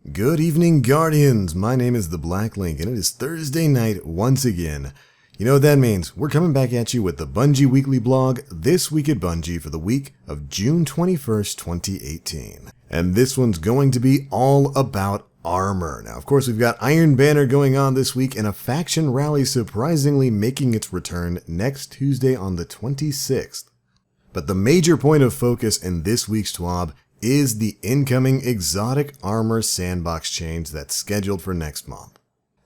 Good evening, Guardians! My name is the Black Link, and it is Thursday night once again. You know what that means? We're coming back at you with the Bungie Weekly Blog, This Week at Bungie, for the week of June 21st, 2018. And this one's going to be all about armor. Now, of course, we've got Iron Banner going on this week, and a faction rally surprisingly making its return next Tuesday on the 26th. But the major point of focus in this week's TWAB is the incoming exotic armor sandbox change that's scheduled for next month.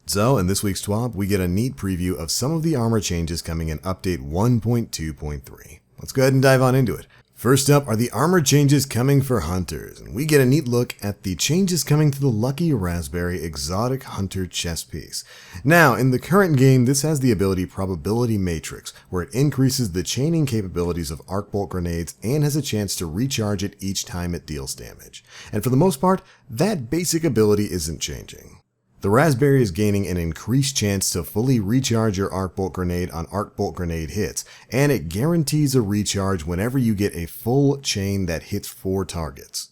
So, in this week's TWAB, we get a neat preview of some of the armor changes coming in Update 1.2.3. Let's go ahead and dive on into it. First up are the armor changes coming for hunters, and we get a neat look at the changes coming to the Lucky Raspberry Exotic Hunter chest piece. Now, in the current game, this has the ability Probability Matrix, where it increases the chaining capabilities of arc bolt grenades and has a chance to recharge it each time it deals damage. And for the most part, that basic ability isn't changing. The Raspberry is gaining an increased chance to fully recharge your arc bolt grenade on arc bolt grenade hits, and it guarantees a recharge whenever you get a full chain that hits 4 targets.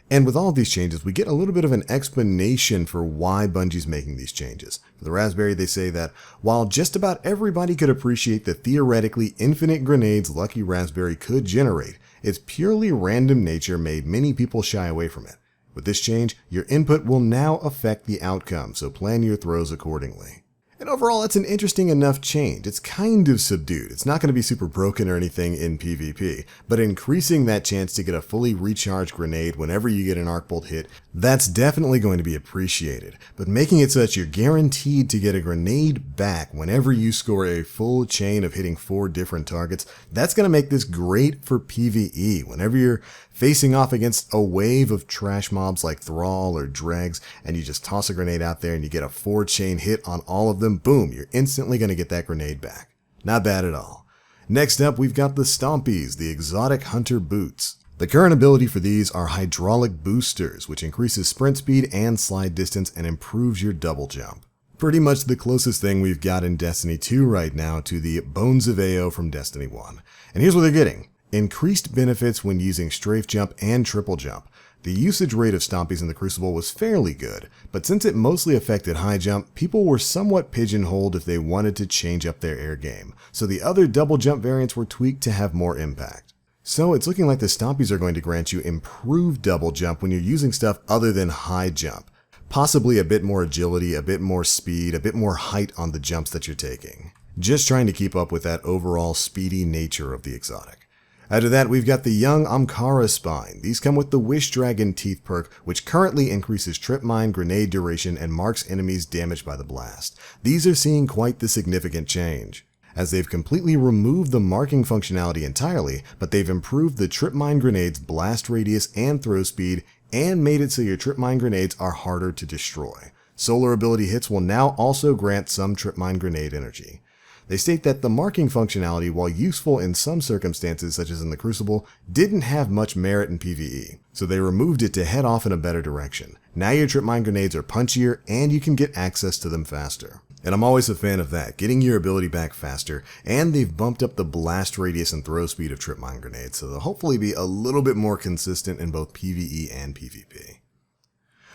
And with all of these changes, we get a little bit of an explanation for why Bungie's making these changes. For the Raspberry, they say that while just about everybody could appreciate the theoretically infinite grenades Lucky Raspberry could generate, its purely random nature made many people shy away from it. With this change, your input will now affect the outcome, so plan your throws accordingly. And overall, it's an interesting enough change. It's kind of subdued. It's not going to be super broken or anything in PvP, but increasing that chance to get a fully recharged grenade whenever you get an arc bolt hit, that's definitely going to be appreciated. But making it such you're guaranteed to get a grenade back whenever you score a full chain of hitting 4 different targets, that's going to make this great for PvE. Whenever you're facing off against a wave of trash mobs like Thrall or Dregs, and you just toss a grenade out there and you get a 4-chain hit on all of them, boom, you're instantly going to get that grenade back. Not bad at all. Next up, we've got the Stompies, the Exotic Hunter Boots. The current ability for these are Hydraulic Boosters, which increases sprint speed and slide distance and improves your double jump. Pretty much the closest thing we've got in Destiny 2 right now to the Bones of AO from Destiny 1. And here's what they're getting. Increased benefits when using strafe jump and triple jump. The usage rate of Stompies in the Crucible was fairly good, but since it mostly affected high jump, people were somewhat pigeonholed if they wanted to change up their air game, so the other double jump variants were tweaked to have more impact. So it's looking like the Stompies are going to grant you improved double jump when you're using stuff other than high jump. Possibly a bit more agility, a bit more speed, a bit more height on the jumps that you're taking. Just trying to keep up with that overall speedy nature of the exotic. After that, we've got the Young Amkara Spine. These come with the Wish Dragon Teeth perk, which currently increases trip mine, grenade duration, and marks enemies damaged by the blast. These are seeing quite the significant change, as they've completely removed the marking functionality entirely, but they've improved the trip mine grenade's blast radius and throw speed, and made it so your trip mine grenades are harder to destroy. Solar ability hits will now also grant some trip mine grenade energy. They state that the marking functionality, while useful in some circumstances such as in the Crucible, didn't have much merit in PvE, so they removed it to head off in a better direction. Now your trip mine grenades are punchier and you can get access to them faster. And I'm always a fan of that, getting your ability back faster, and they've bumped up the blast radius and throw speed of trip mine grenades, so they'll hopefully be a little bit more consistent in both PvE and PvP.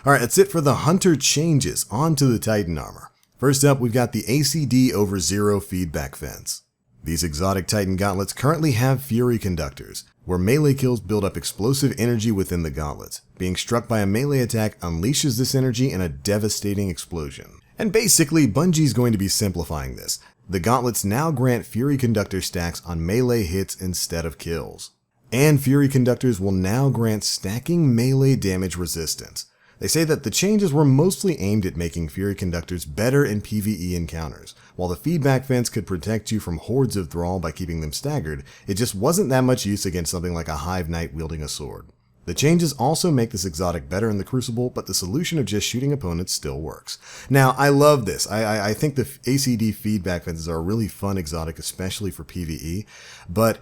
Alright, that's it for the Hunter changes. On to the Titan armor. First up, we've got the ACD over 0 feedback fence. These exotic Titan gauntlets currently have Fury Conductors, where melee kills build up explosive energy within the gauntlets. Being struck by a melee attack unleashes this energy in a devastating explosion. And basically, Bungie's going to be simplifying this. The gauntlets now grant Fury Conductor stacks on melee hits instead of kills. And Fury Conductors will now grant stacking melee damage resistance. They say that the changes were mostly aimed at making Fury Conductors better in PvE encounters. While the feedback fence could protect you from hordes of Thrall by keeping them staggered, it just wasn't that much use against something like a Hive Knight wielding a sword. The changes also make this exotic better in the Crucible, but the solution of just shooting opponents still works. Now, I love this. I think the ACD feedback fences are a really fun exotic, especially for PvE, but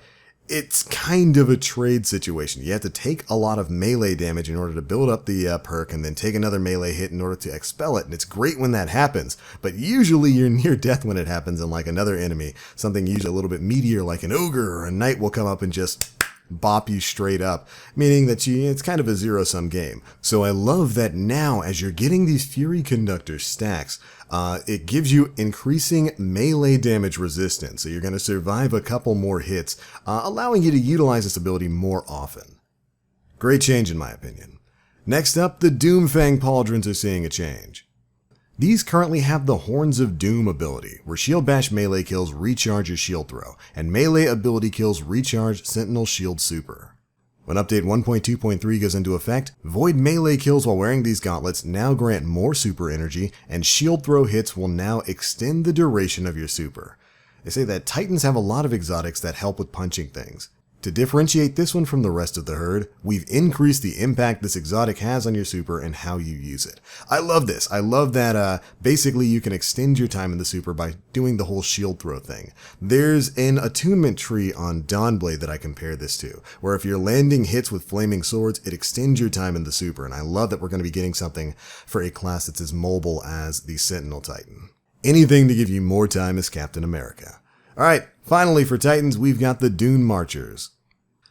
it's kind of a trade situation. You have to take a lot of melee damage in order to build up the perk, and then take another melee hit in order to expel it, and it's great when that happens, but usually you're near death when it happens, and like another enemy, something usually a little bit meatier like an ogre or a knight will come up and just bop you straight up, meaning that it's kind of a zero-sum game. So I love that now as you're getting these Fury Conductor stacks, it gives you increasing melee damage resistance, so you're going to survive a couple more hits, allowing you to utilize this ability more often. Great change in my opinion. Next up, the Doomfang Pauldrons are seeing a change. These currently have the Horns of Doom ability, where Shield Bash melee kills recharge your shield throw, and melee ability kills recharge Sentinel Shield Super. When update 1.2.3 goes into effect, void melee kills while wearing these gauntlets now grant more super energy, and shield throw hits will now extend the duration of your super. They say that Titans have a lot of exotics that help with punching things. To differentiate this one from the rest of the herd, we've increased the impact this exotic has on your super and how you use it. I love this. I love that basically you can extend your time in the super by doing the whole shield throw thing. There's an attunement tree on Dawnblade that I compare this to, where if you're landing hits with flaming swords, it extends your time in the super, and I love that we're going to be getting something for a class that's as mobile as the Sentinel Titan. Anything to give you more time as Captain America. Alright, finally for Titans, we've got the Dune Marchers.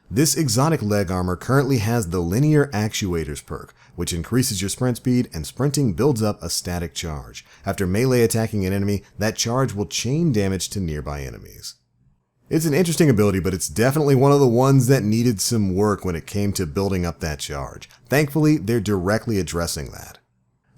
This exotic leg armor currently has the Linear Actuators perk, which increases your sprint speed, and sprinting builds up a static charge. After melee attacking an enemy, that charge will chain damage to nearby enemies. It's an interesting ability, but it's definitely one of the ones that needed some work when it came to building up that charge. Thankfully, they're directly addressing that.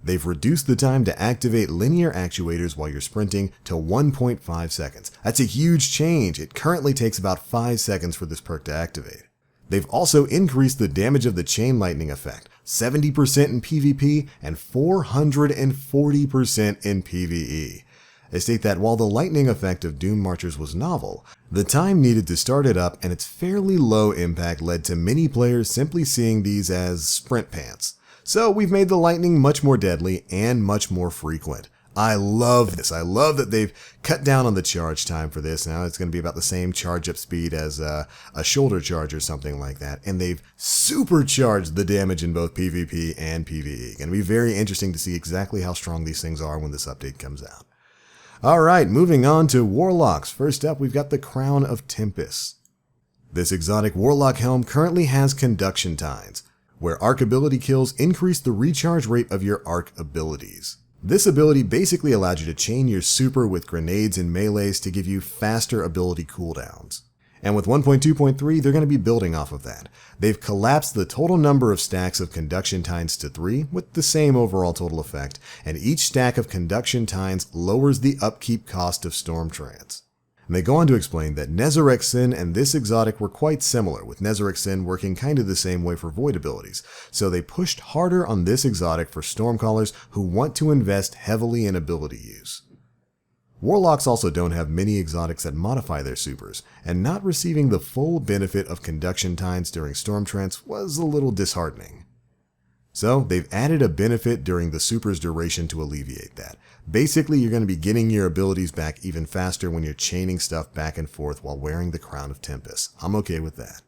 They've reduced the time to activate linear actuators while you're sprinting to 1.5 seconds. That's a huge change. It currently takes about 5 seconds for this perk to activate. They've also increased the damage of the chain lightning effect, 70% in PvP and 440% in PvE. They state that while the lightning effect of Doom Marchers was novel, the time needed to start it up and its fairly low impact led to many players simply seeing these as sprint pants. So we've made the lightning much more deadly and much more frequent. I love this. I love that they've cut down on the charge time for this. Now it's going to be about the same charge up speed as a shoulder charge or something like that. And they've supercharged the damage in both PvP and PvE. Going to be very interesting to see exactly how strong these things are when this update comes out. Alright, moving on to Warlocks. First up, we've got the Crown of Tempest. This exotic Warlock helm currently has Conduction Tines, where arc ability kills increase the recharge rate of your arc abilities. This ability basically allows you to chain your super with grenades and melees to give you faster ability cooldowns. And with 1.2.3, they're going to be building off of that. They've collapsed the total number of stacks of Conduction Tines to 3 with the same overall total effect, and each stack of Conduction Tines lowers the upkeep cost of Stormtrance. And they go on to explain that Nezarec Sin and this exotic were quite similar, with Nezarec Sin working kind of the same way for void abilities, so they pushed harder on this exotic for Stormcallers who want to invest heavily in ability use. Warlocks also don't have many exotics that modify their supers, and not receiving the full benefit of Conduction Tines during Stormtrance was a little disheartening. So they've added a benefit during the super's duration to alleviate that. Basically, you're going to be getting your abilities back even faster when you're chaining stuff back and forth while wearing the Crown of Tempest. I'm okay with that.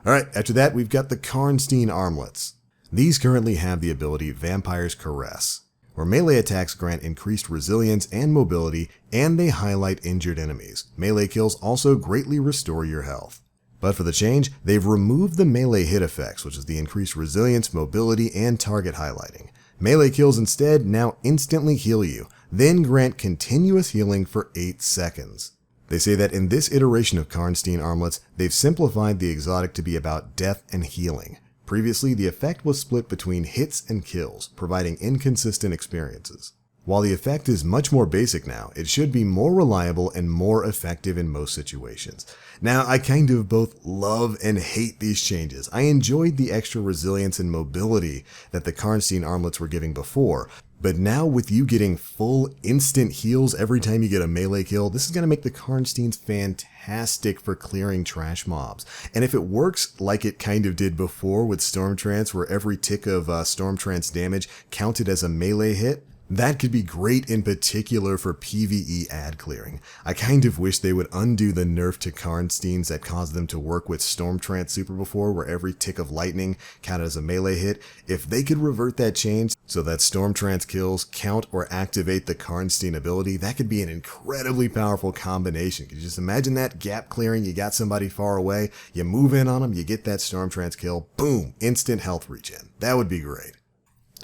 Alright, after that we've got the Karnstein Armlets. These currently have the ability Vampire's Caress, where melee attacks grant increased resilience and mobility, and they highlight injured enemies. Melee kills also greatly restore your health. But for the change, they've removed the melee hit effects, which is the increased resilience, mobility, and target highlighting. Melee kills instead now instantly heal you, then grant continuous healing for 8 seconds. They say that in this iteration of Karnstein Armlets, they've simplified the exotic to be about death and healing. Previously, the effect was split between hits and kills, providing inconsistent experiences. While the effect is much more basic now, it should be more reliable and more effective in most situations. Now, I kind of both love and hate these changes. I enjoyed the extra resilience and mobility that the Karnstein Armlets were giving before, but now with you getting full instant heals every time you get a melee kill, this is going to make the Karnsteins fantastic for clearing trash mobs. And if it works like it kind of did before with Stormtrance, where every tick of Stormtrance damage counted as a melee hit, That could be great in particular for PvE ad clearing. I kind of wish they would undo the nerf to Karnsteins that caused them to work with Stormtrance Super before, where every tick of lightning counted as a melee hit. If they could revert that change so that Stormtrance kills count or activate the Karnstein ability, that could be an incredibly powerful combination. Could you just imagine that gap clearing? You got somebody far away, you move in on them, you get that Stormtrance kill, boom, instant health regen. That would be great.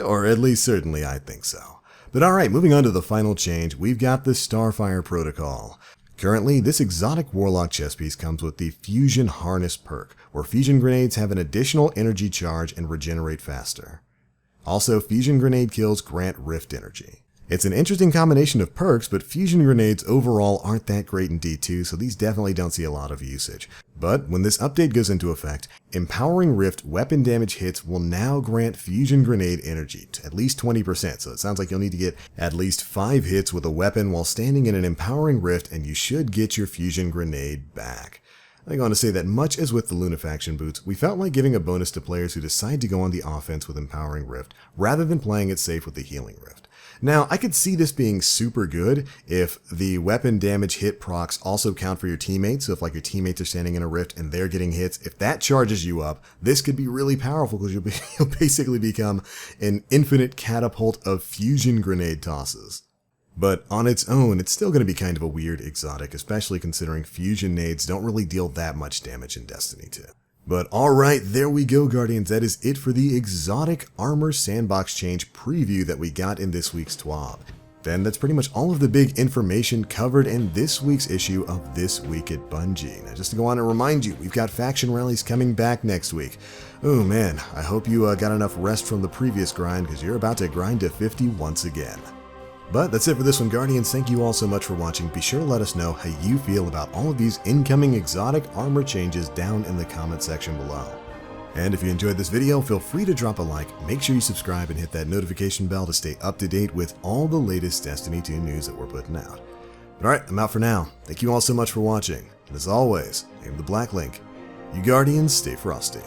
Or at least certainly I think so. But alright, moving on to the final change, we've got the Starfire Protocol. Currently, this exotic Warlock chest piece comes with the Fusion Harness perk, where fusion grenades have an additional energy charge and regenerate faster. Also, fusion grenade kills grant rift energy. It's an interesting combination of perks, but fusion grenades overall aren't that great in D2, so these definitely don't see a lot of usage. But when this update goes into effect, Empowering Rift weapon damage hits will now grant fusion grenade energy to at least 20%, so it sounds like you'll need to get at least 5 hits with a weapon while standing in an Empowering Rift, and you should get your fusion grenade back. I'm going to say that much as with the Lunafaction boots, we felt like giving a bonus to players who decide to go on the offense with Empowering Rift, rather than playing it safe with the Healing Rift. Now, I could see this being super good if the weapon damage hit procs also count for your teammates. So if like your teammates are standing in a rift and they're getting hits, if that charges you up, this could be really powerful because you'll basically become an infinite catapult of fusion grenade tosses. But on its own, it's still going to be kind of a weird exotic, especially considering fusion nades don't really deal that much damage in Destiny 2. But alright, there we go, Guardians. That is it for the exotic armor sandbox change preview that we got in this week's TWAB. Then that's pretty much all of the big information covered in this week's issue of This Week at Bungie. Now just to go on and remind you, we've got faction rallies coming back next week. Oh man, I hope you got enough rest from the previous grind, because you're about to grind to 50 once again. But that's it for this one, Guardians. Thank you all so much for watching. Be sure to let us know how you feel about all of these incoming exotic armor changes down in the comment section below. And if you enjoyed this video, feel free to drop a like, make sure you subscribe and hit that notification bell to stay up to date with all the latest Destiny 2 news that we're putting out. But alright, I'm out for now. Thank you all so much for watching. And as always, I'm the Black Link. You Guardians, stay frosty.